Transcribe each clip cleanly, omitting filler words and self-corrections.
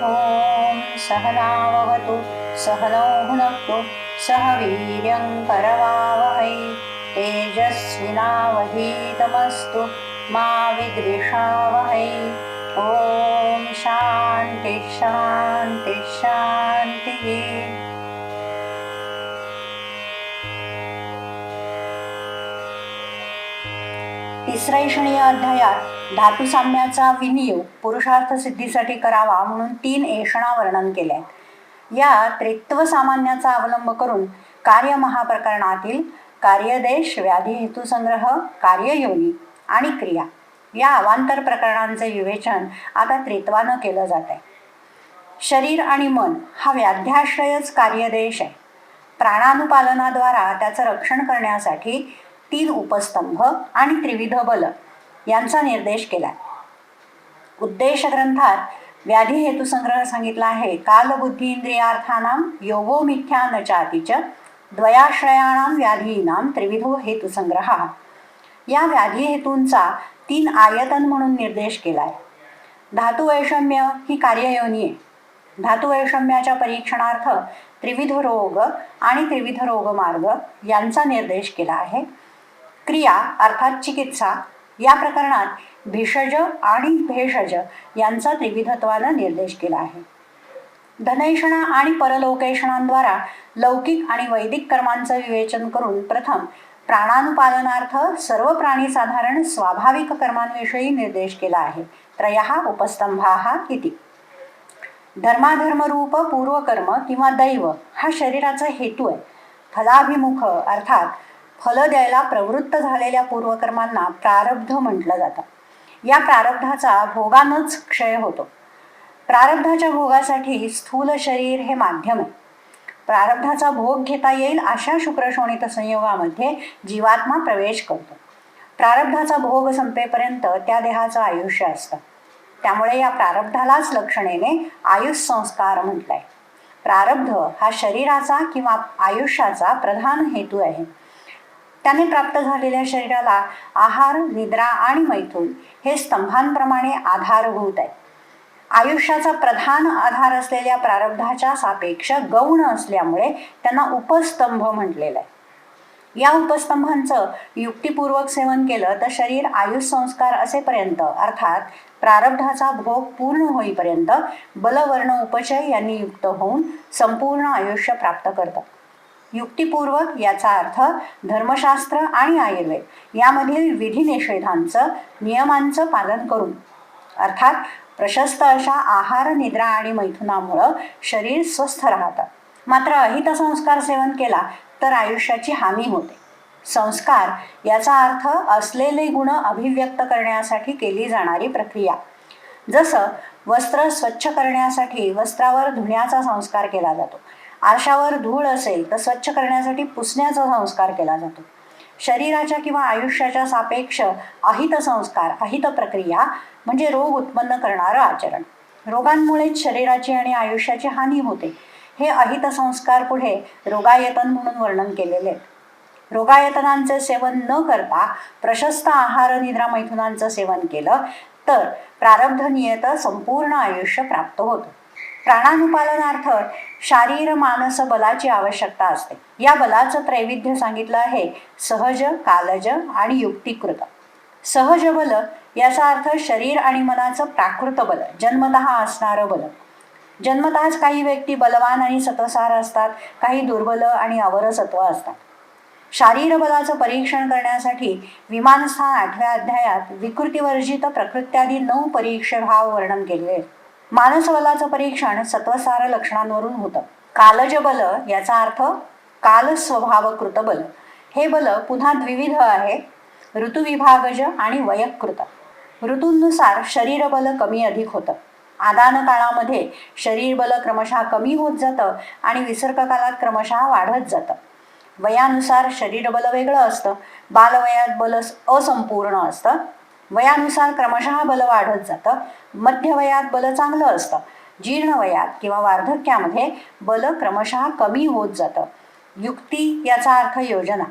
ॐ सहनाववतु सहनौ भुनक्तु सह वीर्यं करवावहै तेजस्विनावधीतमस्तु मा विद्विषावहै। ॐ शान्ति शान्ति शान्तिः। तिसऱ्या अध्यायात धातुसाम्याचा विनियोग पुरुषार्थ सिद्धीसाठी करावा म्हणून 3 ऐषणा वर्णन केले. या त्रित्व सामान्याचा अवलंब करून कार्य महाप्रकरणातील कार्यदेश, व्याधी हेतुसंग्रह, कार्ययोनी आणि क्रिया या अवांतर प्रकरणांचे विवेचन आता त्रित्वानं केलं जात आहे. शरीर आणि मन हा व्याध्याश्रयच कार्यदेश आहे. प्राणानुपालनाद्वारा त्याचं रक्षण करण्यासाठी 3 उपस्तंभ आणि त्रिविध बल यांचा निर्देश केला. उद्देश ग्रंथात व्याधी हेतुसंग्रह सांगितला आहे. कालबुद्धी इंद्रियार्थानां योगो मिथ्या न चातिच द्वयाश्रयाणां व्याधीनां त्रिविधो हेतुसंग्रह. या व्याधी हेतूंचा 3 आयतन म्हणून निर्देश केला आहे. धातुवैषम्य ही कार्ययोनी आहे. धातुवैषम्याच्या परीक्षणार्थ त्रिविध रोग आणि त्रिविध रोग मार्ग यांचा निर्देश केला आहे. क्रिया अर्थात चिकित्सा या प्रकरणात भिषज आणि भेषज यांचा त्रिविधत्वानं निर्देश केला आहे. धनैषणा आणि परलोकैषणांद्वारा लौकिक आणि वैदिक कर्मांचं विवेचन करून प्रथम प्राणानुपालनार्थ सर्व प्राणी साधारण स्वाभाविक कर्मांविषयी निर्देश केला आहे. त्रयः उपस्तंभाः इति. धर्माधर्मरूप पूर्वकर्म किंवा दैव हा शरीराचा हेतू आहे. फलाभिमुख अर्थात फल द्यायला प्रवृत्त झालेल्या पूर्वकर्मांना प्रारब्ध म्हटलं जातं. या प्रारब्धाचा भोगानंच क्षय होतो. प्रारब्धाच्या भोगासाठी स्थूल शरीर हे माध्यम आहे. प्रारब्धाचा भोग घेता येईल अशा शुक्रशोणित संयोगामध्ये जीवात्मा प्रवेश करतो. प्रारब्धाचा भोग संपेपर्यंत त्या देहाचं आयुष्य असतं. त्यामुळे या प्रारब्धालाच लक्षणेने आयुष संस्कार म्हटलंय. प्रारब्ध हा शरीराचा किंवा आयुष्याचा प्रधान हेतू आहे. त्याने प्राप्त झालेल्या शरीराला आहार, निद्रा आणि मैथुन हे स्तंभांप्रमाणे आधारभूत आहे. आयुष्याचा प्रधान आधार असलेल्या प्रारब्धाच्या सापेक्ष गौण असल्यामुळे त्यांना उपस्तंभ म्हटलेलं आहे. या उपस्तंभांचं युक्तिपूर्वक सेवन केलं तर शरीर आयुष संस्कार असेपर्यंत अर्थात प्रारब्धाचा भोग पूर्ण होईपर्यंत बलवर्ण उपचय यांनी युक्त होऊन संपूर्ण आयुष्य प्राप्त करतं. युक्तिपूर्वक याचा अर्थ धर्मशास्त्र आणि आयुर्वेद यामधील विधिनिषेधांचं नियमांचं पालन करून अर्थात प्रशस्त अशा आहार, निद्रा आणि मैथुनामुळं शरीर स्वस्थ राहतं. मात्र अहित संस्कार सेवन केला तर आयुष्याची हानी होते. संस्कार याचा अर्थ असलेले गुण अभिव्यक्त करण्यासाठी केली जाणारी प्रक्रिया. जसं वस्त्र स्वच्छ करण्यासाठी वस्त्रावर धुण्याचा संस्कार केला जातो. आरशावर धूळ असेल तर स्वच्छ करण्यासाठी पुसण्याचा संस्कार केला जातो. शरीराच्या किंवा आयुष्याच्या सापेक्ष अहित संस्कार, अहित प्रक्रिया म्हणजे रोग उत्पन्न करणारं आचरण. रोगांमुळेच शरीराची आणि आयुष्याची हानी होते. हे अहित संस्कार पुढे रोगायतन म्हणून वर्णन केलेले आहेत. रोगायतनांचे सेवन न करता प्रशस्त आहार, निद्रा, मैथुनांचं सेवन केलं तर प्रारब्ध नियत संपूर्ण आयुष्य प्राप्त होतं. प्राणानुपालनार्थ शारीर मानस बलाची आवश्यकता असते. या बलाचं त्रैविध्य सांगितलं आहे. सहज, कालज आणि युक्तिकृत. सहज बल याचा अर्थ शरीर आणि मनाचं प्राकृत बल, जन्मतः असणारं बल. जन्मतःच काही व्यक्ती बलवान आणि सत्वसार असतात, काही दुर्बल आणि अवर सत्व असतात. शारीर बलाचं परीक्षण करण्यासाठी विमानस्थान 8व्या अध्यायात विकृतिवर्जित प्रकृत्यादी 9 परीक्षभाव वर्णन केले. मानसबलाचं परीक्षण सत्वसार लक्षणांवरून होतं. कालज बल याचा अर्थ काल स्वभावकृत बल. हे बल पुन्हा द्विविध आहे, ऋतुविभागज आणि वयकृत. ऋतूंनुसार शरीर बल कमी अधिक होतं. आदान काळामध्ये शरीर बल क्रमशः कमी होत जातं आणि विसर्ग काळात क्रमशः वाढत जातं. वयानुसार शरीर बल वेगळं असतं. बालवयात बल असंपूर्ण असतं. वयानुसार क्रमशः बल वाढत जातं. मध्यवयात बल चांगलं असतं. जीर्ण वयात किंवा वार्धक्यामध्ये बल क्रमशः कमी होत जातं. युक्ती याचा अर्थ योजना.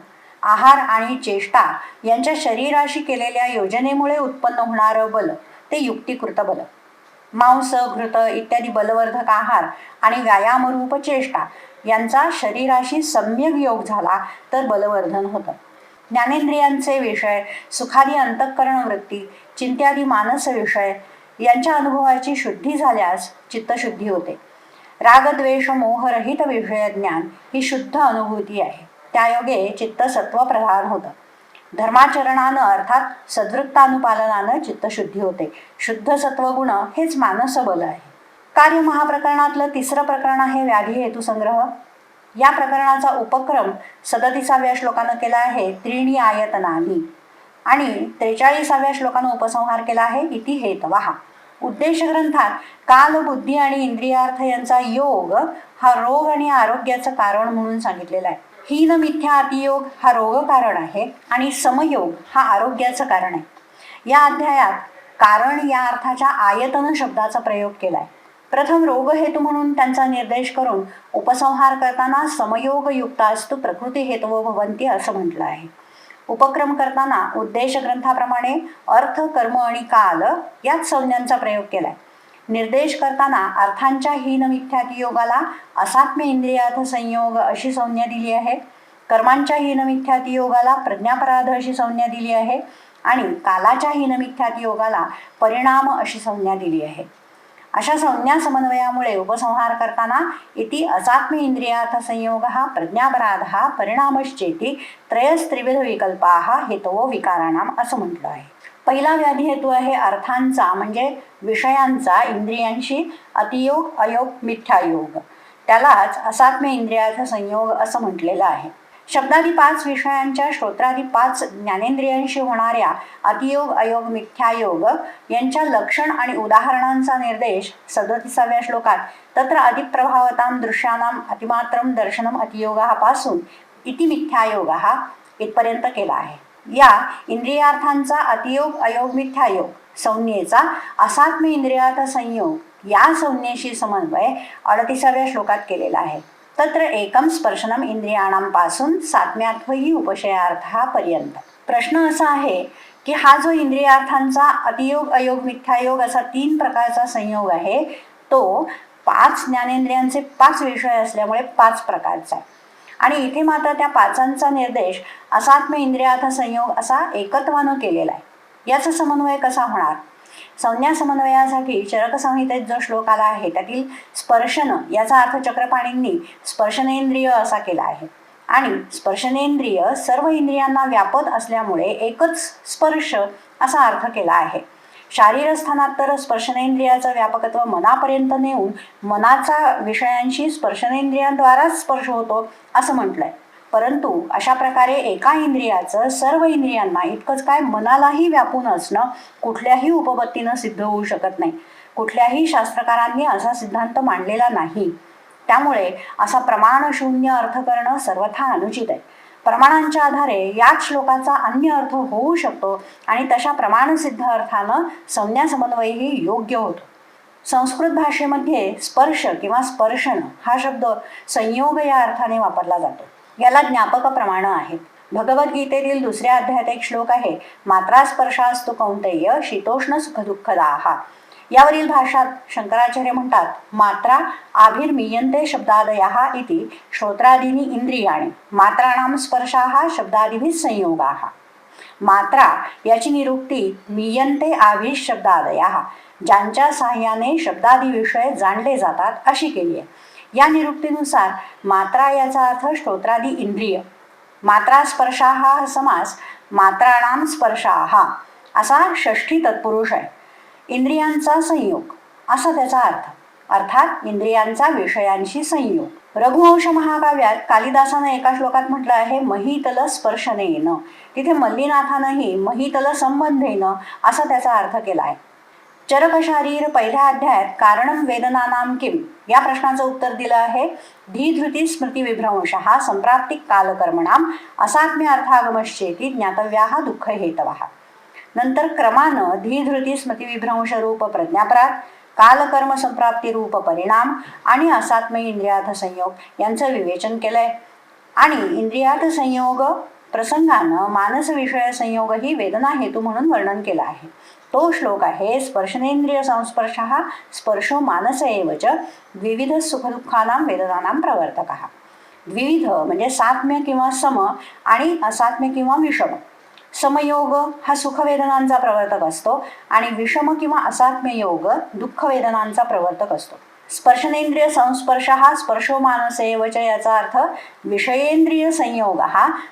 आहार आणि चेष्टा यांच्या शरीराशी केलेल्या योजनेमुळे उत्पन्न होणारं बल ते युक्तिकृत बल. मांस, घृत इत्यादी बलवर्धक आहार आणि व्यायामरूप चेष्टा यांचा शरीराशी सम्यक योग झाला तर बलवर्धन होतं. ज्ञानेंद्रियांचे विषय, सुखादी अंतःकरण वृत्ती, चिंत्यादी मानस विषय यांच्या अनुभवाची शुद्धी झाल्यास चित्तशुद्धी होते. रागद्वेष मोहरहित विषय ज्ञान ही शुद्ध अनुभूती आहे. त्यायोगे चित्त सत्वप्रधान होतं. धर्माचरणानं अर्थात सद्वृत्तानुपालनानं चित्तशुद्धी होते. शुद्ध सत्वगुण हेच मानस बल आहे. कार्य महाप्रकरणातलं तिसरं प्रकरण आहे व्याधी हेतू संग्रह. या प्रकरणाचा उपक्रम 37व्या श्लोकानं केला आहे त्रीणी आयतनानी आणि 43व्या श्लोकानं उपसंहार केला आहे इति हेतवः. उद्देश ग्रंथात काल, बुद्धी आणि इंद्रियार्थ यांचा योग हा रोग आणि आरोग्याचं कारण म्हणून सांगितलेला आहे. हीन मिथ्या अतियोग हा रोग कारण आहे आणि समयोग हा आरोग्याचं कारण आहे. या अध्यायात कारण या अर्थाच्या आयतन शब्दाचा प्रयोग केलाय. प्रथम रोगहेतू म्हणून त्यांचा निर्देश करून उपसंहार करताना समयोगयुक्तास्तु प्रकृती हेतवो भवन्ति असं म्हटलं आहे. उपक्रम करताना उद्देश ग्रंथाप्रमाणे अर्थ, कर्म आणि काल याच संज्ञांचा प्रयोग केलाय. निर्देश करताना अर्थांच्या हीन मिथ्याती योगाला असात्म्य इंद्रियार्थ संयोग अशी संज्ञा दिली आहे. कर्मांच्या हीन मिथ्याती योगाला प्रज्ञापराध अशी संज्ञा दिली आहे आणि कालाच्या हीन मिथ्याती योगाला परिणाम अशी संज्ञा दिली आहे. अशा संज्ञा समन्वयामुळे उपसंहार करताना इति असात्म्य इंद्रियार्थ संयोग हा प्रज्ञापराध हा परिणामश्चेती त्रयस्त्रिविध विकल्पाः हेतवो विकाराणाम असं म्हटलं आहे. पहिला व्याधी हेतू आहे अर्थांचा म्हणजे विषयांचा इंद्रियांशी अतियोग, अयोग, मिथ्यायोग. त्यालाच असात्म्य इंद्रियार्थ संयोग असं म्हटलेलं आहे. शब्दादी 5 विषयांच्या श्रोत्रादी 5 ज्ञानेंद्रियांशी होणाऱ्या अतियोग, अयोग, मिथ्यायोग यांच्या लक्षण आणि उदाहरणांचा निर्देश 37व्या श्लोकात तत्र अधिप्रभावतां दृश्यानां अतिमात्रं दर्शनम अतियोगापासून इति मिथ्यायोगः इथपर्यंत केला आहे. या इंद्रियार्थांचा अतियोग, अयोग, मिथ्यायोग संज्ञेचा असात्म्य इंद्रियार्थ संयोग या संज्ञेशी समन्वय 38व्या श्लोकात केलेला आहे. तत्र एकम स्पर्शनम इंद्रियाणां पासून सात्म्यात्वही उपशयार्थापर्यंत. प्रश्न असा आहे की हा जो इंद्रियार्थांचा अतियोग, अयोग, मिथ्यायोग असा 3 प्रकारचा संयोग आहे तो 5 ज्ञानेंद्रियांचे 5 विषय असल्यामुळे 5 प्रकारचा आहे आणि इथे मात्र त्या 5चा निर्देश असात्म्य इंद्रियार्थ संयोग असा एकत्वानं केलेला आहे. याचा समन्वय कसा होणार? संज्ञा समन्वयासाठी चरक संहितेत जो श्लोक आला आहे त्यातील स्पर्शन याचा अर्थ चक्रपाणींनी स्पर्शनेंद्रिय असा केला आहे आणि स्पर्शनेंद्रिय सर्व इंद्रियांना व्यापत असल्यामुळे एकच स्पर्श असा अर्थ केला आहे. शारीरस्थानात तर स्पर्शनेंद्रियाचं व्यापकत्व मनापर्यंत नेऊन मनाचा विषयांशी स्पर्शनेंद्रियांद्वाराच स्पर्श होतो असं म्हटलंय. परंतु अशा प्रकारे एका इंद्रियाचं सर्व इंद्रियांना इतकंच काय मनालाही व्यापून असणं कुठल्याही उपपत्तीनं सिद्ध होऊ शकत नाही. कुठल्याही शास्त्रकारांनी असा सिद्धांत मांडलेला नाही. त्यामुळे असा प्रमाणशून्य अर्थ करणं सर्वथा अनुचित आहे. प्रमाणांच्या आधारे याच श्लोकाचा अन्य अर्थ होऊ शकतो आणि तशा प्रमाणसिद्ध अर्थानं संज्ञा समन्वयही योग्य होतो. संस्कृत भाषेमध्ये स्पर्श किंवा स्पर्शन हा शब्द संयोग या अर्थाने वापरला जातो. याला ज्ञापक प्रमाण आहेत. भगवद्गीतेतील 2ऱ्या अध्यायात एक श्लोक आहे मात्रा स्पर्शास्तु कौंतेय शीतोष्ण सुखदुःखदाः. यावरील भाषात शंकराचार्य म्हणतात मात्रा आभिर्मीयन्ते शब्दादयः इति श्रोत्रादीनि इंद्रियाणि मात्राणां स्पर्शाः शब्दादिभिः संयोगाः. मात्रा याची निरुक्ती मीयन्ते आभिः शब्दादयः ज्यांच्या साह्याने शब्दादी विषय जाणले जातात अशी केली आहे. या निरुक्तीनुसार मात्रा याचा अर्थ श्रोत्रादी इंद्रिय. मात्रा स्पर्शाः हा समास मात्राणां स्पर्शाः असा षष्ठी तत्पुरुष आहे. इंद्रियांचा संयोग असा त्याचा अर्थ, अर्थात इंद्रियांचा विषयांशी संयोग. रघुवंश महाकाव्यात कालिदासानं एका श्लोकात म्हटलं आहे महितल स्पर्शनेन. तिथे मल्लीनाथानंही महितल संबंधेन असा त्याचा अर्थ केला आहे. चरक शारीर पहिल्या अध्यायात कारणम वेदनानाम किम या प्रश्नाचं उत्तर दिलं आहे धीधृती स्मृती विभ्रंश हा संप्राप्तिक कालकर्मणाम असात्म्य अर्थागमश्चेती ज्ञातव्याः दुःख हेतवः. नंतर क्रमानं धीधृती स्मृती विभ्रंश रूप प्रज्ञापराध, कालकर्म संप्राप्ती रूप परिणाम आणि असात्म्य इंद्रियार्थ संयोग यांचं विवेचन केलंय आणि इंद्रियार्थ संयोग प्रसंगानं मानस विषय संयोग ही वेदना हेतू म्हणून वर्णन केला आहे. तो श्लोक आहे स्पर्शनेंद्रिय संस्पर्श स्पर्शो मानस एवच द्विविध सुखदुःखानां वेदनानां प्रवर्तकः. द्विविध म्हणजे सात्म्य किंवा सम आणि असात्म्य किंवा विषम. समयोग हा सुखवेदनांचा प्रवर्तक असतो आणि विषम किंवा असात्म्य योग दुःख वेदनांचा प्रवर्तक असतो. स्पर्शनेंद्रिय संस्पर्श स्पर्शो मानस एवच याचा अर्थ विषयेंद्रिय संयोग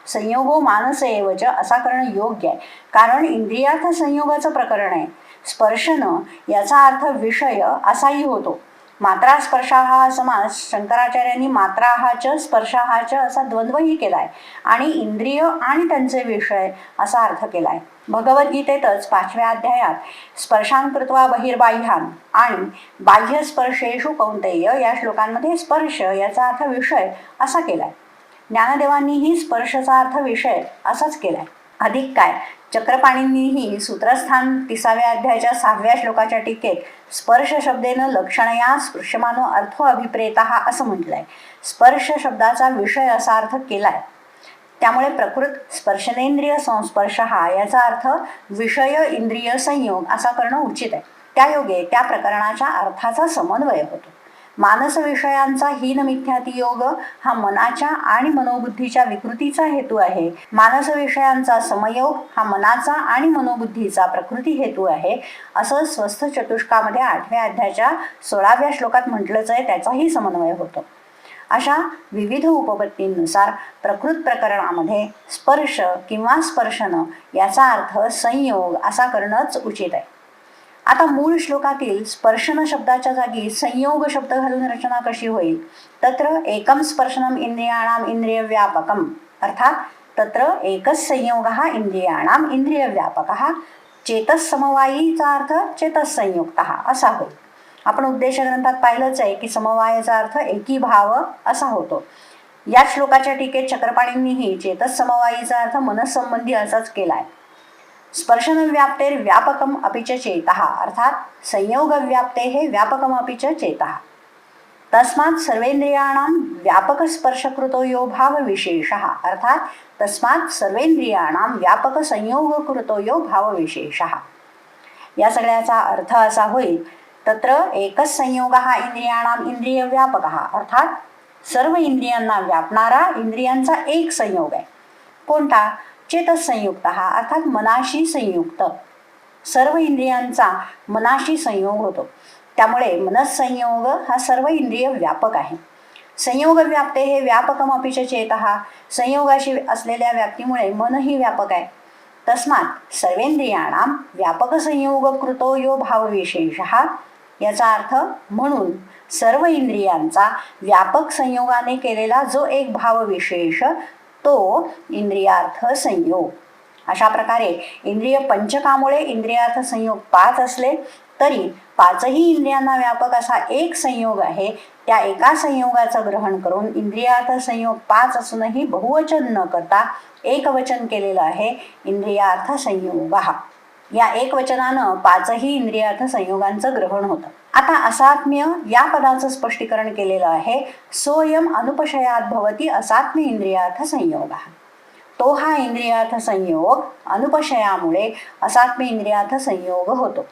संयोगो मानस एवच असा करणं योग्य आहे, कारण इंद्रियार्थ संयोगाचं प्रकरण आहे. स्पर्शनं याचा अर्थ विषय असाही होतो. मात्रा स्पर्शाहा समास शंकराचार्यांनी मात्राहाच स्पर्शाहाच असा द्वंद्वही केलाय आणि इंद्रिय आणि त्यांचे विषय असा अर्थ केलाय. भगवद्गीतेतच 5व्या अध्यायात स्पर्शान कृत्वा बहिर्बाह्यान आणि बाह्य स्पर्शेषु कौंतेय या श्लोकांमध्ये स्पर्श याचा अर्थ विषय असा केलाय. ज्ञानदेवांनीही स्पर्शचा अर्थ विषय असाच केलाय. अधिक काय, चक्रपाणींनीही सूत्रस्थान 30व्या अध्यायाच्या 6व्या श्लोकाच्या टीकेत स्पर्श शब्देनं लक्षणया स्पृश्यमानो अर्थो अभिप्रेतः असं म्हटलंय. स्पर्श शब्दाचा विषय असा अर्थ केलाय. त्यामुळे प्रकृत स्पर्शनेंद्रिय संस्पर्श याचा अर्थ विषय इंद्रिय संयोग असा करणं उचित आहे. त्यायोगे त्या प्रकरणाच्या अर्थाचा समन्वय होतो. मानस विषयांचा हीन मिथ्याती योग हा मनाच्या आणि मनोबुद्धीच्या विकृतीचा हेतू आहे. मानस विषयांचा समयोग हा मनाचा आणि मनोबुद्धीचा प्रकृती हेतू आहे असं स्वस्थ चतुष्कामध्ये 8व्या अध्यायाच्या 16व्या श्लोकात म्हटलंच आहे. त्याचाही समन्वय होतो. अशा विविध उपपत्तींनुसार प्रकृत प्रकरणामध्ये स्पर्श किंवा स्पर्शन याचा अर्थ संयोग असा करणंच उचित आहे. आता मूळ श्लोकातील स्पर्शन शब्दाच्या जागी संयोग शब्द घालून रचना कशी होईल? तत्र एकम स्पर्शनम इंद्रियाणाम इंद्रिय व्यापकम अर्थात तत्र एकच संयोगः इंद्रियाणाम इंद्रिय व्यापकः चेतस समवायीचा अर्थ चेतस संयुक्तः असा होईल. आपण उपदेश ग्रंथात पाहिलंच आहे की समवायाचा अर्थ एकी भाव असा होतो. या श्लोकाच्या टीकेत चक्रपाणींनीही चेतस समवायीचा अर्थ मनसंबंधी असाच केलाय. स्पर्शन व्याप्तेर व्यापकम अपि च चेतः अर्थात संयोग व्याप्ते हे व्यापकम अपि च चेतः. तस्मात् सर्वेंद्रियाणां व्यापक स्पर्शकृतो यो भाव विशेषः अर्थात तस्मात् सर्वेंद्रियाणां व्यापक संयोगकृतो यो भाव विशेषः. या सगळ्याचा अर्थ असा होईल तत्र एकच संयोग इंद्रियाणाम इंद्रिय व्यापकः अर्थात सर्व इंद्रियांना व्यापणारा इंद्रियांचा एक संयोग आहे. कोणता? चेतस संयुक्त अर्थात मनाशी संयुक्त. सर्व इंद्रियांचा मनाशी संयोग होतो. त्यामुळे मनस्संयोग हा सर्व इंद्रिय व्यापक आहे. संयोग व्याप्ते हे व्यापकम अपि च चेतः संयोगाशी असलेल्या व्याप्तीमुळे मनही व्यापक आहे. तस्मात् सर्वेंद्रियाणाम व्यापक संयोगकृतो यो भावविशेषः याचा अर्थ म्हणून सर्व इंद्रियांचा व्यापक संयोगाने केलेला जो एक भावविशेष तो इंद्रियार्थ संयोग. अशा प्रकारे इंद्रिय पंचकामुळे इंद्रियार्थ संयोग 5 असले तरी 5ही इंद्रियांना व्यापक असा एक संयोग आहे. त्या एका संयोगाचं ग्रहण करून इंद्रियार्थ संयोग 5 असूनही बहुवचन न करता एकवचन केलेलं आहे इंद्रियार्थ संयोग. या एकवचनानं 5ही इंद्रियार्थ संयोगांचं ग्रहण होतं. आता असात्म्य या पदाचं स्पष्टीकरण केलेलं आहे. सोयम अनुपशयात भवती असात्म्य इंद्रियार्थ संयोग. तो हा इंद्रियार्थ संयोग अनुपशयामुळे असात्म्य इंद्रियार्थ संयोग होतो.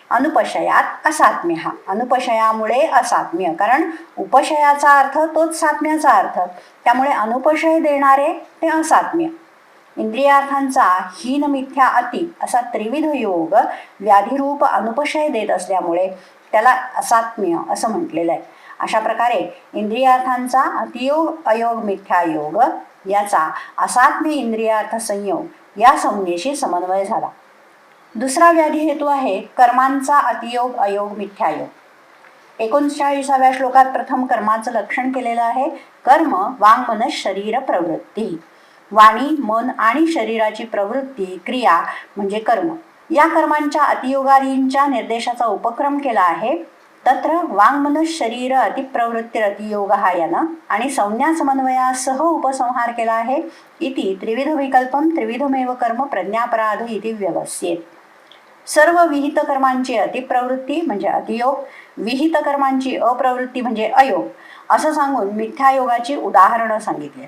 अनुपशयात असात्म्य अनुपशयामुळे असात्म्य, कारण उपशयाचा अर्थ तोच सात्म्याचा अर्थ. त्यामुळे अनुपशय देणारे ते असात्म्य. इंद्रियार्थांचा हीन मिथ्या अति असा त्रिविध योग व्याधिरूप अनुपशय देत असल्यामुळे त्याला असात्म्य असं म्हटलेलं आहे. अशा प्रकारे इंद्रियार्थांचा अतियोग अयोग मिथ्यायोग याचा असात्म्य इंद्रियार्थ संयोग या संज्ञेशी समन्वय झाला. दुसरा व्याधी हेतू आहे कर्मांचा अतियोग अयोग मिथ्यायोग. 39व्या श्लोकात प्रथम कर्माचं लक्षण केलेलं आहे. कर्म वांग मन शरीर प्रवृत्ती. वाणी मन आणि शरीराची प्रवृत्ती क्रिया म्हणजे कर्म. या कर्मांच्या अतियोगादींच्या निर्देशाचा उपक्रम केला आहे. तत्र वाङ्मन शरीर अतिप्रवृत्तिर अतियोग यानं आणि संज्ञा समन्वयासह उपसंहार केला आहे. इति त्रिविध विकल्पम त्रिविधमेव कर्म प्रज्ञापराध इति व्यवस्येत. सर्व विहित कर्मांची अतिप्रवृत्ती म्हणजे अतियोग, विहित कर्मांची अप्रवृत्ती म्हणजे अयोग असं सांगून मिथ्यायोगाची उदाहरणं सांगितली.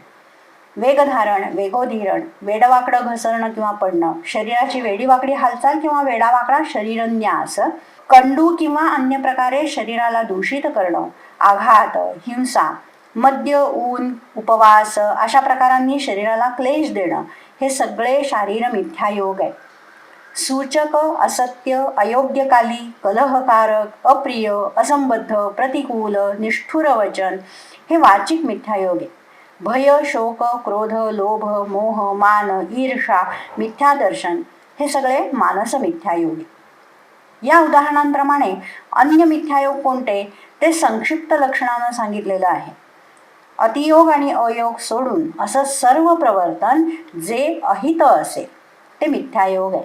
वेगधारण, वेगोधीरण, वेडवाकडं घसरणं किंवा पडणं, शरीराची वेडीवाकडी हालचाल किंवा वेडावाकडा शरीरन्यास, कंडू किंवा अन्य प्रकारे शरीराला दूषित करणं, आघात, हिंसा, मद्य, ऊन, उपवास अशा प्रकारांनी शरीराला क्लेश देणं, हे सगळे शारीर मिथ्यायोग आहे. सूचक, असत्य, अयोग्यकाली, कलहकारक, अप्रिय, असंबद्ध, प्रतिकूल, निष्ठुर वचन, हे वाचिक मिथ्यायोग आहे. भय, शोक, क्रोध, लोभ, मोह, मान, ईर्षा, मिथ्यादर्शन, हे सगळे मानस मिथ्यायोग आहे. या उदाहरणांप्रमाणे अन्य मिथ्यायोग कोणते ते संक्षिप्त लक्षणानं सांगितलेलं आहे. अतियोग आणि अयोग सोडून असं सर्व प्रवर्तन जे अहित असेल ते मिथ्यायोग आहे.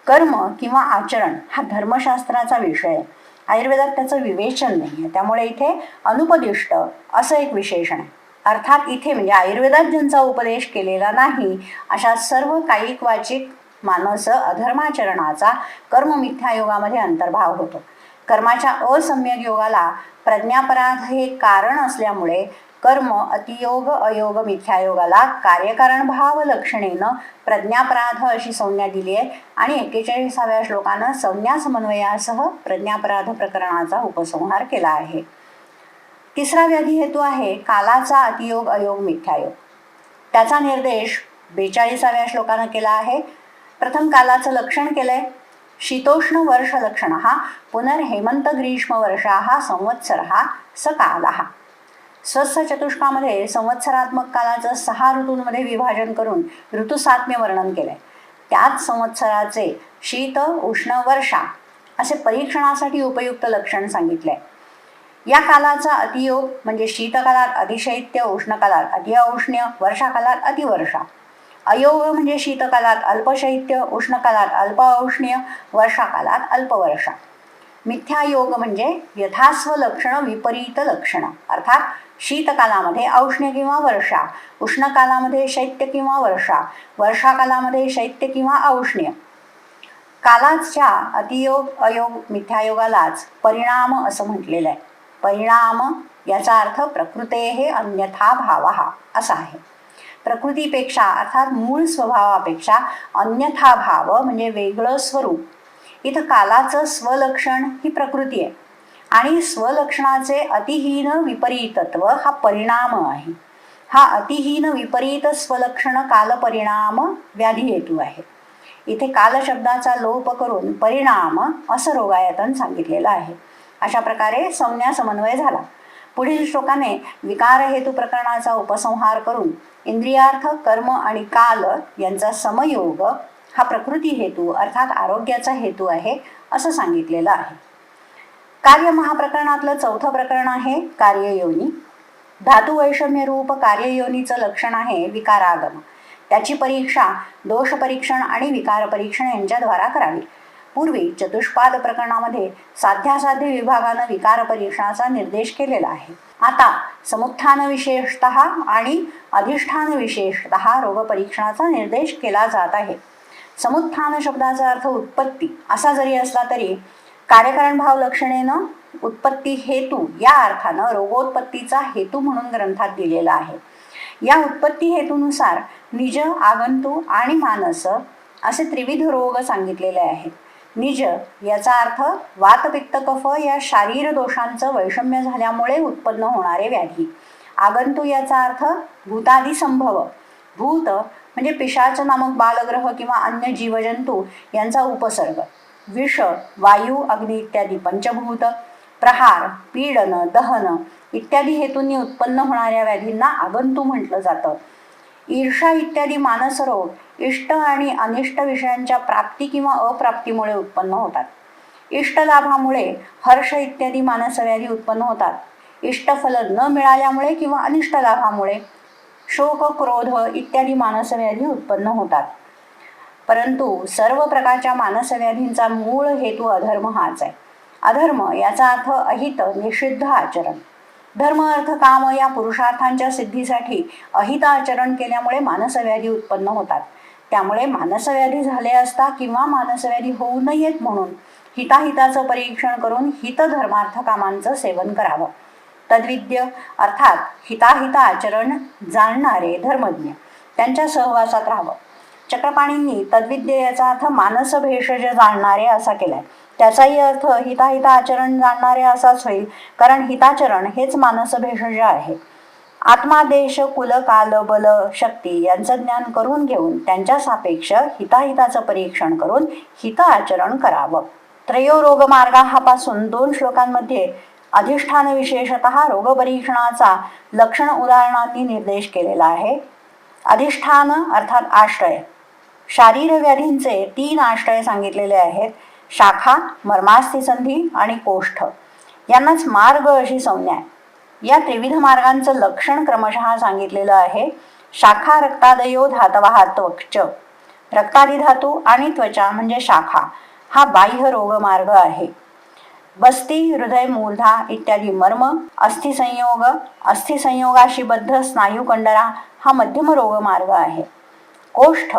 कर्म किंवा आचरण हा धर्मशास्त्राचा विषय आहे. आयुर्वेदात त्याचं विवेचन नाही आहे, त्यामुळे इथे अनुपदिष्ट असं एक विशेषण आहे. अर्थात इथे म्हणजे आयुर्वेदात ज्यांचा उपदेश केलेला नाही अशा सर्व कायिक वाचिक मानस अधर्माचरणाचा कर्म मिथ्यायोगामध्ये अंतर्भाव होतो. कर्माच्या असम्यक योगाला प्रज्ञापराध हे कारण असल्यामुळे कर्म अतियोग अयोग मिथ्यायोगाला कार्यकारण भाव लक्षणेनं प्रज्ञापराध अशी संज्ञा दिली आहे आणि 41व्या श्लोकानं संज्ञा समन्वयासह प्रज्ञापराध प्रकरणाचा उपसंहार केला आहे. तिसरा व्याधी हेतू आहे कालाचा अतियोग अयोग मिथ्यायोग. त्याचा निर्देश 42व्या श्लोकानं केला आहे. प्रथम कालाचं लक्षण केलंय. शीतोष्ण वर्ष लक्षण हा पुनर्हेमंत ग्रीष्म वर्षा हा संवत्सर हा स काल हा. स्वस्थ चतुष्कामध्ये संवत्सरात्मक कालाचं 6 ऋतूंमध्ये विभाजन करून ऋतुसात्म्य वर्णन केलंय. त्याच संवत्सराचे शीत उष्ण वर्षा असे परीक्षणासाठी उपयुक्त लक्षण सांगितलंय. या कालाचा अतियोग म्हणजे शीतकालात अतिशैत्य, उष्णकालात अतिऔष्ण्य, वर्षाकालात अतिवर्षा. अयोग म्हणजे शीतकालात अल्पशैत्य, उष्णकालात अल्पऔष्ण्य, वर्षाकालात अल्पवर्षा. मिथ्यायोग म्हणजे यथास्व लक्षण विपरीत लक्षण, अर्थात शीतकालामध्ये औष्ण्य किंवा वर्षा, उष्णकालामध्ये शैत्य किंवा वर्षा, वर्षाकालामध्ये शैत्य किंवा औष्ण्य. कालाच्या अतियोग अयोग मिथ्यायोगालाच परिणाम असं म्हटलेलं आहे. परिणाम याचा अर्थ प्रकृतेः अन्यथा भावः असा आहे. प्रकृतीपेक्षा अर्थात मूळ स्वभावापेक्षा अन्यथा भाव म्हणजे वेगळं स्वरूप. इथं कालाचं स्वलक्षण ही प्रकृती आहे आणि स्वलक्षणाचे अतिहीन विपरीतत्व हा परिणाम आहे. हा अतिहीन विपरीत स्वलक्षण कालपरिणाम व्याधी हेतू आहे. इथे काल शब्दाचा लोप करून परिणाम असं रोगायतन सांगितलेलं आहे. अशा प्रकारे संज्ञा समन्वय झाला. पुढील श्लोकाने विकार हेतू प्रकरणाचा उपसंहार करून इंद्रियार्थ कर्म आणि काल यांचा समयोग हा प्रकृती हेतू अर्थात आरोग्याचा हेतू आहे असं सांगितलेलं आहे. कार्य महाप्रकरणातलं 4थं प्रकरण आहे कार्ययोनी. धातू वैषम्य रूप कार्ययोनीचं लक्षण आहे विकारागम. त्याची परीक्षा दोष परीक्षण आणि विकार परीक्षण यांच्याद्वारा करावी. पूर्वी चतुष्पाद प्रकरणामध्ये साध्यासाध्य विभागानं विकार परीक्षणाचा निर्देश केलेला आहे. आता समुत्थान विशेषतः आणि अधिष्ठान विशेषतः रोग परीक्षणाचा निर्देश केला जात आहे. समुत्थान शब्दाचा अर्थ उत्पत्ती असा जरी असला तरी कार्यकारण भाव लक्षणेनं उत्पत्ती हेतू या अर्थानं रोगोत्पत्तीचा हेतू म्हणून ग्रंथात दिलेला आहे. या उत्पत्ती हेतूनुसार निज, आगंतु आणि मानस असे त्रिविध रोग सांगितलेले आहेत. निज याचा अर्थ वात पित्त कफ या शारीर दोषांचं वैषम्य झाल्यामुळे उत्पन्न होणारे व्याधी. आगंतु याचा अर्थ भूतादी संभव. भूत म्हणजे पिशाच नामक बालग्रह किंवा अन्य जीवजंतू यांचा उपसर्ग. विष, वायू, अग्नी इत्यादी पंचभूत. प्रहार, पीडन, दहन इत्यादी हेतूंनी उत्पन्न होणाऱ्या व्याधींना आगंतु म्हटलं जातं. ईर्षा इत्यादी मानसरोग इष्ट आणि अनिष्ट विषयांच्या प्राप्ती किंवा अप्राप्तीमुळे उत्पन्न होतात. इष्टलाभामुळे हर्ष इत्यादी मानसव्याधी उत्पन्न होतात. इष्टफल न मिळाल्यामुळे किंवा अनिष्ट लाभामुळे शोक, क्रोध इत्यादी मानसव्याधी उत्पन्न होतात. परंतु सर्व प्रकारच्या मानसव्याधींचा मूळ हेतू अधर्म हाच आहे. अधर्म याचा अर्थ अहित, निषिद्ध आचरण. धर्म, अर्थ, काम या पुरुषार्थांच्या सिद्धीसाठी अहित आचरण केल्यामुळे मानसव्याधी उत्पन्न होतात. त्यामुळे मानसव्याधी झाले असता किंवा मानसव्याधी होऊ नयेत म्हणून हिताहिताचं परीक्षण करून हित धर्मार्थ कामांचं सेवन करावं. तद्विद्य अर्थात हिताहित आचरण जाणणारे धर्मज्ञ त्यांच्या सहवासात राहावं. चक्रपाणींनी तद्विद्य याचा अर्थ मानस भेषज जाणणारे असा केलाय. त्याचाही अर्थ हिताहित आचरण जाणणारे असाच होईल, कारण हिताचरण हेच मानस भेषज आहे. आत्मा, देश, कुल, काल, बल, शक्ती यांचं ज्ञान करून घेऊन त्यांच्या सापेक्ष हिताहिताचं परीक्षण करून हित आचरण करावं. त्रयोरोगमार्गा हा पासून 2 श्लोकांमध्ये अधिष्ठान विशेषतः रोगपरीक्षणाचा लक्षण उदाहरणांनी निर्देश केलेला आहे. अधिष्ठान अर्थात आश्रय. शारीर व्याधींचे 3 आश्रय सांगितलेले आहेत: शाखा, मर्मास्थी आणि कोष्ठ. यांनाच मार्ग अशी संज्ञा आहे. या त्रिविध मार्गांचं लक्षण क्रमशः सांगितलेलं आहे. शाखा रक्तादयो धातवः त्वक्च. रक्तादी धातू आणि त्वचा म्हणजे शाखा हा बाह्य रोगमार्ग आहे. बस्ती, हृदय, मूर्धा इत्यादी मर्म, अस्थिसंयोग, अस्थिसंयोगाशी बद्ध स्नायुकंडरा हा मध्यम रोगमार्ग आहे. कोष्ठ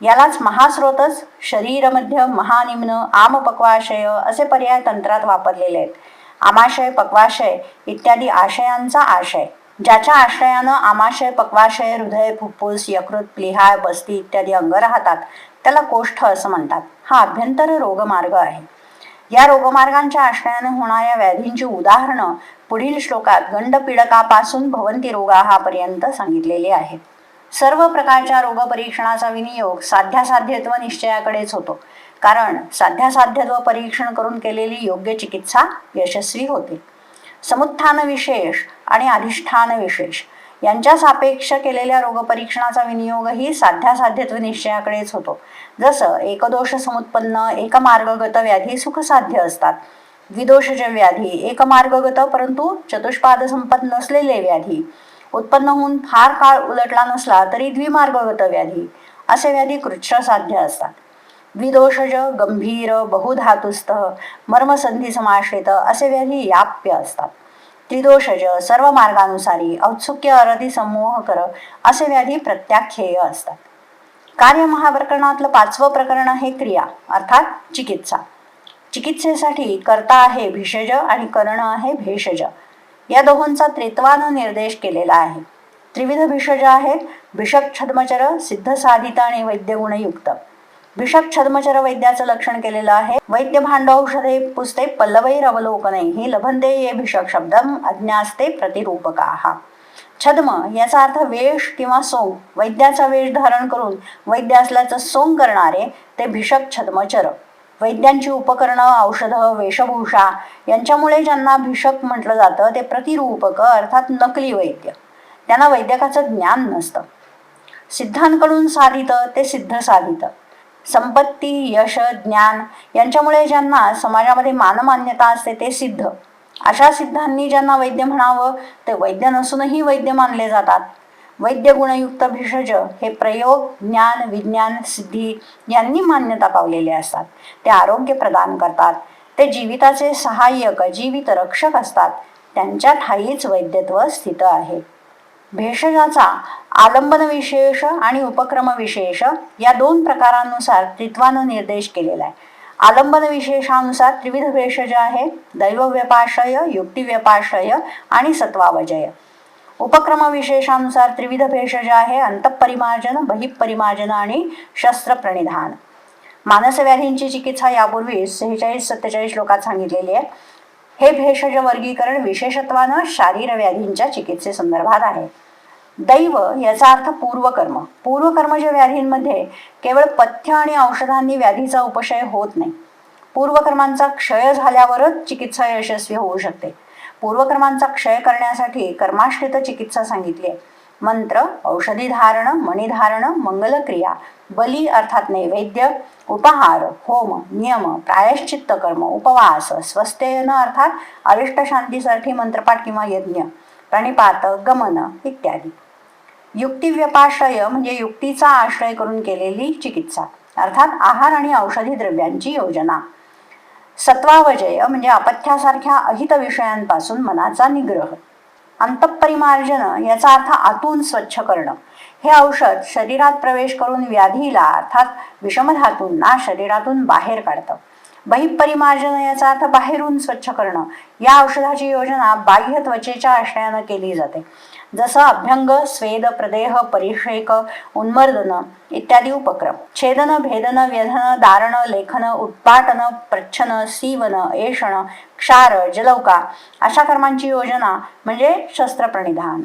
यालाच महास्रोतच, शरीरमध्य, महानिम्न, आमपक्वाशय असे पर्याय तंत्रात वापरलेले आहेत. आमाशय, पक्वाशय इत्यादी आशयांचा आशय. ज्याच्या आश्रयानं आमाशय, पक्वाशय, हृदय, फुफ्फुस, यकृत, प्लीहा, बस्ती इत्यादी अंग राहतात त्याला कोष्ठ असं म्हणतात. हा अभ्यंतर रोगमार्ग आहे. या रोगमार्गांच्या आश्रयाने होणाऱ्या व्याधींची उदाहरणं पुढील श्लोकात गंडपीडकापासून भवंती रोगाहापर्यंत सांगितलेली आहेत. सर्व प्रकारच्या रोगपरीक्षणाचा विनियोग साध्यासाध्यत्व निश्चयाकडेच होतो, कारण साध्यासाध्यत्व परीक्षण करून केलेली योग्य चिकित्सा यशस्वी होते. समुत्थान विशेष आणि अधिष्ठान विशेष यांच्या सापेक्ष केलेल्या रोगपरीक्षणाचा विनियोगही साध्यासाध्यत्व निश्चयाकडेच होतो. जसं एकदोष समुत्पन्न एकमार्गगत व्याधी सुखसाध्य असतात. द्विदोषज व्याधी एकमार्गगत परंतु चतुष्पाद संपत नसलेले व्याधी, उत्पन्न होऊन फार काळ उलटला नसला तरी द्विमार्गगत व्याधी असे व्याधी कृच्छ्रसाध्य असतात. द्विदोषज गंभीर बहुधातुस्थ मर्मसंधी समाश्रित असे व्याधी याप्य असतात. त्रिदोषज सर्व मार्गानुसारी औत्सुक्य अरधी समूहकर असे व्याधी प्रत्याख्येय असतात. कार्य महाप्रकरणातलं 5वं प्रकरण आहे क्रिया अर्थात चिकित्सा. चिकित्सेसाठी कर्ता आहे भिषज आणि करण आहे भेषज. या दोहोंचा त्रित्वानं निर्देश केलेला आहे. त्रिविध भिषज आहेत: भिषक, छद्मचर, सिद्ध, साधित आणि वैद्यगुणयुक्त. भिषक छद्मचर वैद्याचं लक्षण केलेलं आहे. वैद्य भांडौषधे पुस्ते पल्लवैरवलोकने ही लभंते ये भिषक शब्दम अज्ञास्ते प्रतिरूपकाः. छद्म याचा अर्थ वेश किंवा सोंग. वैद्याचा वेश धारण करून वैद्य असल्याचं सोंग करणारे ते भिषक छद्मचर. वैद्यांची उपकरणं, औषधं, वेशभूषा यांच्यामुळे ज्यांना भिषक म्हटलं जातं ते प्रतिरूपक अर्थात नकली वैद्य. त्यांना वैद्यकाचं ज्ञान नसतं. सिद्धांकडून साधित ते सिद्ध साधित. संपत्ती, यश, ज्ञान यांच्यामुळे ज्यांना समाजामध्ये मानमान्यता असते ते सिद्ध. अशा सिद्धांनी ज्यांना वैद्य म्हणावं ते वैद्य नसूनही वैद्य मानले जातात. वैद्य गुणयुक्त भिषज हे प्रयोग, ज्ञान, विज्ञान, सिद्धी यांनी मान्यता पावलेले असतात. ते आरोग्य प्रदान करतात. ते जीविताचे सहाय्यक, जीवित रक्षक असतात. त्यांच्या ठाईच वैद्यत्व स्थित आहे. भेषजाचा आलंबन विशेष आणि उपक्रम विशेष या 2 प्रकारांनुसार त्रित्वानं निर्देश केलेला आहे. आलंबन विशेषानुसार त्रिविध भेषज आहे: दैवव्यपाश्रय, युक्तिव्यपाश्रय आणि सत्वावजय. उपक्रम विशेषानुसार त्रिविध भेषज आहे: अंतःपरिमार्जन, बहिःपरिमार्जन आणि शस्त्रप्रणिधान. मानसव्याधींची चिकित्सा यापूर्वी 46-47 श्लोकात सांगितलेली आहे. हे भेषज वर्गीकरण विशेषत्वानं शारीर व्याधींच्या चिकित्सेसंदर्भात आहे. दैव याचा अर्थ पूर्वकर्म. पूर्वकर्मज व्याधींमध्ये केवळ पथ्य आणि औषधांनी व्याधीचा उपशय होत नाही. पूर्वकर्मांचा क्षय झाल्यावरच चिकित्सा यशस्वी होऊ शकते. पूर्वकर्मांचा क्षय करण्यासाठी कर्माश्रित चिकित्सा सांगितली आहे. मंत्र, औषधी धारण, मणिधारण, मंगलक्रिया, बली अर्थात नैवेद्य, उपहार, होम, नियम, प्रायश्चित्त कर्म, उपवास, स्वस्तेयन अर्थात अरिष्टशांतीसाठी मंत्रपाठ किंवा यज्ञ, प्रणिपात, गमन इत्यादी. युक्तिव्यपाश्रय म्हणजे युक्तीचा आश्रय करून केलेली चिकित्सा अर्थात आहार आणि औषधी द्रव्यांची योजना. सत्वावजय म्हणजे अपथ्यासारख्या अहित विषयांपासून मनाचा निग्रह. अंतःपरिमार्जन याचा अर्थ आतून स्वच्छ करणं. हे औषध शरीरात प्रवेश करून व्याधीला अर्थात विषमधातूंना शरीरातून बाहेर काढतं. बहिःपरिमार्जन याचा अर्थ बाहेरून स्वच्छ करणं. या औषधाची योजना बाह्य त्वचेच्या आश्रयानं केली जाते. जसं अभ्यंग, स्वेद, प्रदेह, परिषेक, उन्मर्दन इत्यादी उपक्रम. छेदन, भेदन, व्यधन, दारण, लेखन, उत्पाटन, प्रच्छन, सीवन, एषण, क्षार, जलौका अशा कर्मांची योजना म्हणजे शस्त्रप्रणिधान.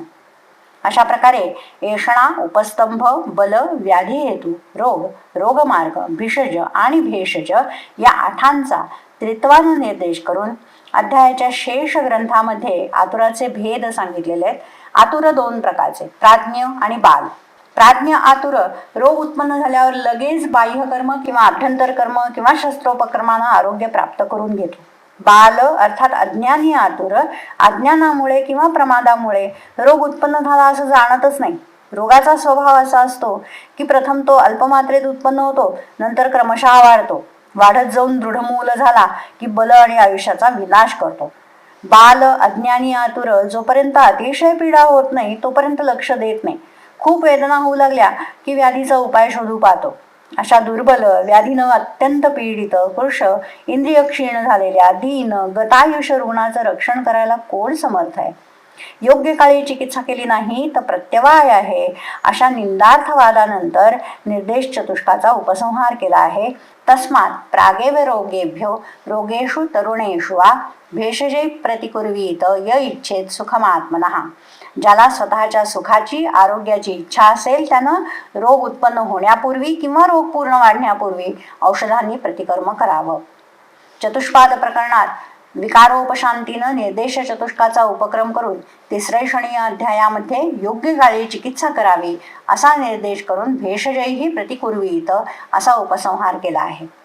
अशा प्रकारे एषणा, उपस्तंभ, बल, व्याधी हेतू, रोग, रोगमार्ग, भिषज आणि भेषज या आठांचा त्रित्वानं निर्देश करून अध्यायाच्या शेष ग्रंथामध्ये आतुराचे भेद सांगितलेले आहेत. आतुर दोन प्रकारचे, प्राज्ञ आणि बाल. प्राज्ञ आतुर रोग उत्पन्न झाल्यावर लगेच बाह्यकर्म किंवा आभ्यंतर कर्म किंवा शस्त्रोपक्रमानं आरोग्य प्राप्त करून घेतो. बाल अर्थात अज्ञानी आतुर अज्ञानामुळे किंवा प्रमादामुळे रोग उत्पन्न झाला असं जाणतच नाही. रोगाचा स्वभाव असा असतो की प्रथम तो अल्पमात्रेत उत्पन्न होतो, नंतर क्रमशः वाढतो. वाढत जाऊन दृढमूल झाला की बल आणि आयुष्याचा विनाश करतो. बाल अज्ञानी आतुर जोपर्यंत अतिशय पीडा होत नाही तोपर्यंत लक्ष देत नाही. खूप वेदना होऊ लागल्या की व्याधीचा उपाय शोधू पाहतो. अशा दुर्बल, व्याधीनं अत्यंत पीडित, कृश, इंद्रिय क्षीण झालेल्या, दीन, गतायुष रुग्णाचं रक्षण करायला कोण समर्थ आहे? योग्य काळी चिकित्सा केली नाही तर प्रत्यवाय आहे अशा निंदार्थवादानंतर निर्देश चतुष्काचा उपसंहार केला आहे. तस्मात् प्रागेव रोगेभ्यो रोगेषु तरुणेषु वा भेषजे प्रतिकुर्वीत य इच्छेत सुखमात्मनः. ज्याला स्वतःच्या सुखाची, आरोग्याची इच्छा असेल त्यानं रोग उत्पन्न होण्यापूर्वी किंवा रोग पूर्ण वाढण्यापूर्वी औषधांनी प्रतिकर्म करावं. चतुष्पाद प्रकरणात विकारोपशांतीनं निर्देश चतुष्काचा उपक्रम करून तिसरेषणीय अध्यायामध्ये योग्य काळी चिकित्सा करावी असा निर्देश करून भेषजैही प्रतिकुर्वीत असा उपसंहार केला आहे.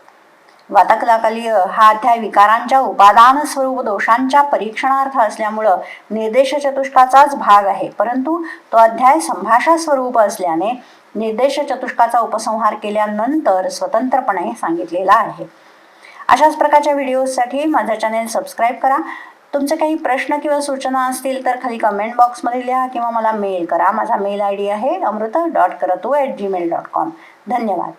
वातकलाकलीय हा अध्याय विकारांच्या उपादान स्वरूप दोषांच्या परीक्षणार्थ असल्यामुळं निर्देश चतुष्काचाच भाग आहे, परंतु तो अध्याय संभाषा स्वरूप असल्याने निर्देश चतुष्काचा उपसंहार केल्यानंतर स्वतंत्रपणे सांगितलेला आहे. अशाच प्रकारच्या व्हिडिओजसाठी माझा चॅनेल सबस्क्राईब करा. तुमचे काही प्रश्न किंवा सूचना असतील तर खाली कमेंट बॉक्समध्ये लिहा किंवा मला मेल करा. माझा मेल ID आहे amruta.karatu@gmail.com. धन्यवाद.